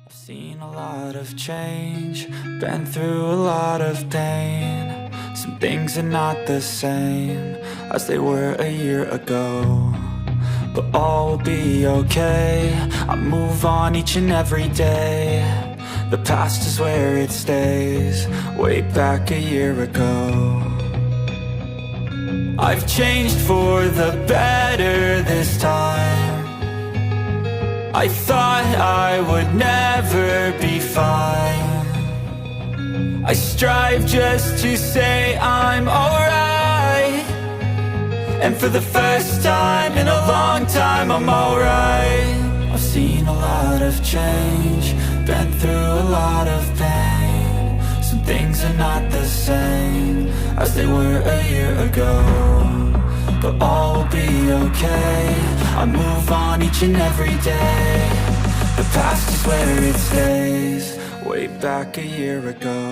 I've seen a lot of change, been through a lot of pain. Some things are not the same as they were a year ago, but all will be okay. I move on each and every day. The past is where it stays, way back a year ago. I've changed for the better this time. I thought I would never be fine. I strive just to say I'm alright, and for the first time in a long time I'm alright. I've seen a lot of change, been through a lot of pain. Some things are not the same as they were a year ago, but all will be okay. I move on each and every day. The past is where it stays, way back a year ago.